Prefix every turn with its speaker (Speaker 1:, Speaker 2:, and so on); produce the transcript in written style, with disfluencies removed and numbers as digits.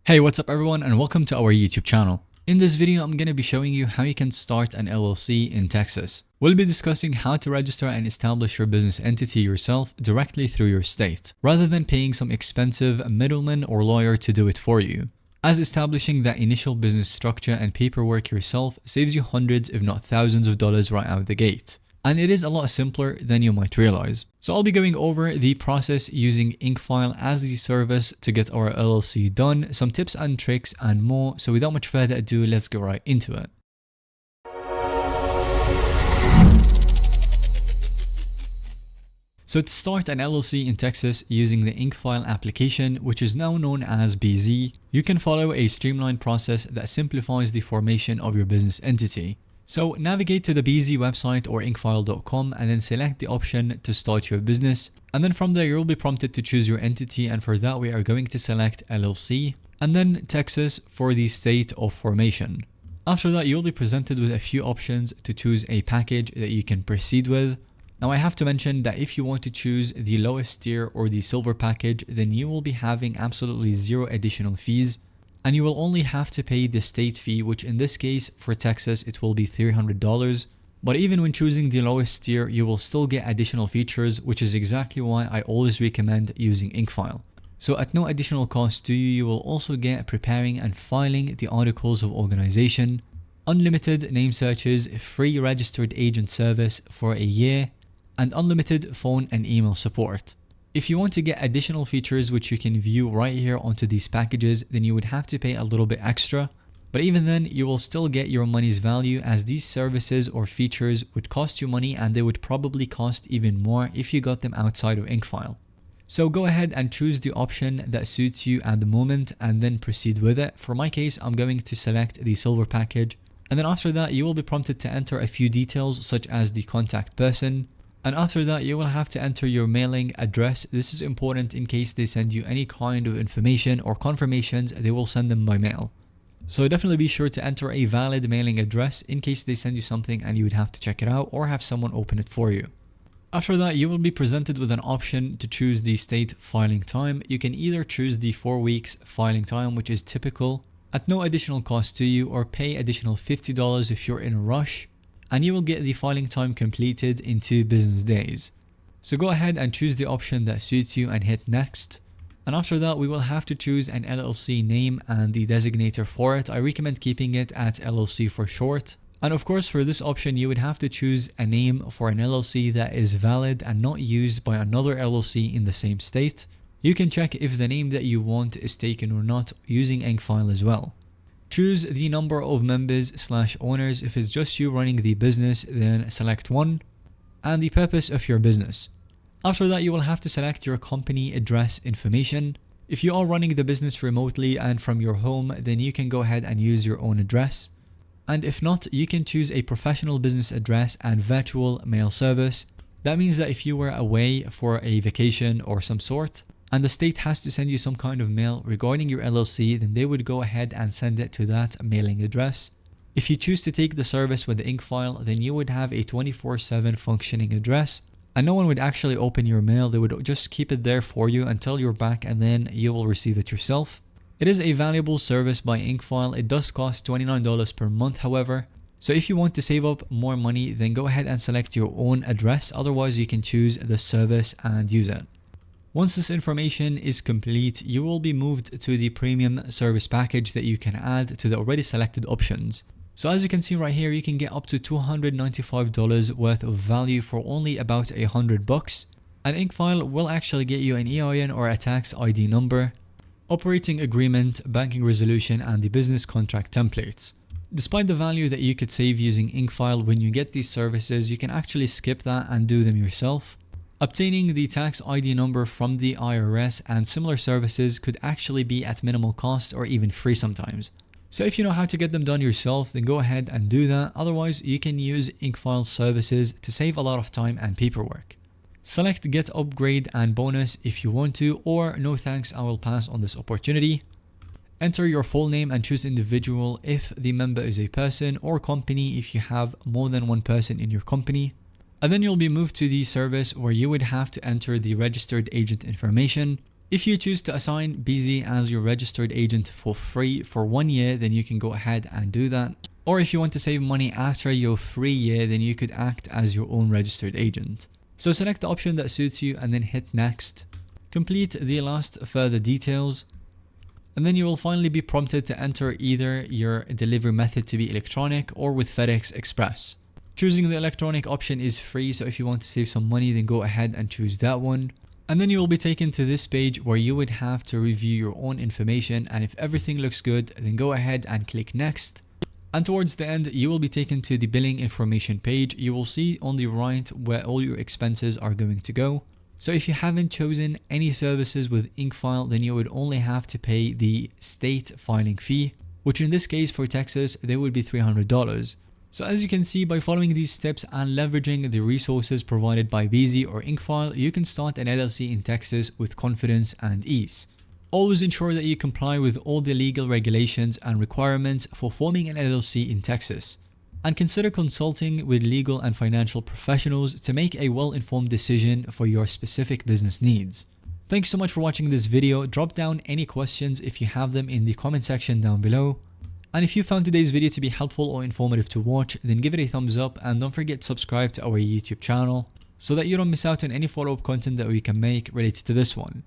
Speaker 1: Hey, what's up everyone and welcome to our YouTube channel. In this video, I'm going to be showing you how you can start an LLC in Texas. We'll be discussing how to register and establish your business entity yourself directly through your state, rather than paying some expensive middleman or lawyer to do it for you, as establishing that initial business structure and paperwork yourself saves you hundreds if not thousands of dollars right out the gate. And it is a lot simpler than you might realize. So I'll be going over the process using Inkfile as the service to get our LLC done, some tips and tricks and more. So without much further ado, let's get right into it. So to start an LLC in Texas using the Inkfile application, which is now known as BZ, you can follow a streamlined process that simplifies the formation of your business entity. So navigate to the BZ website or inkfile.com and then select the option to start your business. And then from there, you'll be prompted to choose your entity. And for that, we are going to select LLC and then Texas for the state of formation. After that, you'll be presented with a few options to choose a package that you can proceed with. Now, I have to mention that if you want to choose the lowest tier or the silver package, then you will be having absolutely zero additional fees. And you will only have to pay the state fee, which in this case for Texas it will be $300. But even when choosing the lowest tier, you will still get additional features, which is exactly why I always recommend using Inkfile. So at no additional cost to you, you will also get preparing and filing the articles of organization, unlimited name searches, free registered agent service for a year, and unlimited phone and email support. If you want to get additional features which you can view right here onto these packages, then you would have to pay a little bit extra. But even then, you will still get your money's value, as these services or features would cost you money and they would probably cost even more if you got them outside of Inkfile. So go ahead and choose the option that suits you at the moment and then proceed with it. For my case, I'm going to select the silver package. And then after that, you will be prompted to enter a few details such as the contact person. And after that, you will have to enter your mailing address. This is important in case they send you any kind of information or confirmations, they will send them by mail. So definitely be sure to enter a valid mailing address in case they send you something and you would have to check it out or have someone open it for you. After that, you will be presented with an option to choose the state filing time. You can either choose the 4 weeks filing time, which is typical, at no additional cost to you, or pay additional $50 if you're in a rush, and you will get the filing time completed in 2 business days. So go ahead and choose the option that suits you and hit next. And after that, we will have to choose an LLC name and the designator for it. I recommend keeping it at LLC for short. And of course, for this option, you would have to choose a name for an LLC that is valid and not used by another LLC in the same state. You can check if the name that you want is taken or not using Inkfile as well. Choose the number of members/owners. If it's just you running the business, then select 1, and the purpose of your business. After that, you will have to select your company address information. If you are running the business remotely and from your home, then you can go ahead and use your own address. And if not, you can choose a professional business address and virtual mail service. That means that if you were away for a vacation or some sort, and the state has to send you some kind of mail regarding your LLC, then they would go ahead and send it to that mailing address. If you choose to take the service with the Inkfile, then you would have a 24/7 functioning address, and no one would actually open your mail. They would just keep it there for you until you're back, and then you will receive it yourself. It is a valuable service by Inkfile. It does cost $29 per month, however. So if you want to save up more money, then go ahead and select your own address. Otherwise, you can choose the service and use it. Once this information is complete, you will be moved to the premium service package that you can add to the already selected options. So as you can see right here, you can get up to $295 worth of value for only about $100. And Inkfile will actually get you an EIN or a tax ID number, operating agreement, banking resolution, and the business contract templates. Despite the value that you could save using Inkfile, when you get these services, you can actually skip that and do them yourself. Obtaining the tax ID number from the IRS and similar services could actually be at minimal cost or even free sometimes. So if you know how to get them done yourself, then go ahead and do that. Otherwise, you can use Inkfile services to save a lot of time and paperwork. Select Get Upgrade and Bonus if you want to, or No Thanks, I will pass on this opportunity. Enter your full name and choose individual if the member is a person, or company if you have more than one person in your company. And then you'll be moved to the service where you would have to enter the registered agent information. If you choose to assign BZ as your registered agent for free for 1 year, then you can go ahead and do that. Or if you want to save money after your free year, then you could act as your own registered agent. So select the option that suits you and then hit next. Complete the last further details. And then you will finally be prompted to enter either your delivery method to be electronic or with FedEx Express. Choosing the electronic option is free, so if you want to save some money, then go ahead and choose that one. And then you will be taken to this page where you would have to review your own information, and if everything looks good, then go ahead and click next. And towards the end, you will be taken to the billing information page. You will see on the right where all your expenses are going to go. So if you haven't chosen any services with Inkfile, then you would only have to pay the state filing fee, which in this case for Texas, they would be $300. So as you can see, by following these steps and leveraging the resources provided by BZ or Inkfile, you can start an LLC in Texas with confidence and ease. Always ensure that you comply with all the legal regulations and requirements for forming an LLC in Texas. And consider consulting with legal and financial professionals to make a well-informed decision for your specific business needs. Thanks so much for watching this video. Drop down any questions if you have them in the comment section down below. And if you found today's video to be helpful or informative to watch, then give it a thumbs up and don't forget to subscribe to our YouTube channel so that you don't miss out on any follow-up content that we can make related to this one.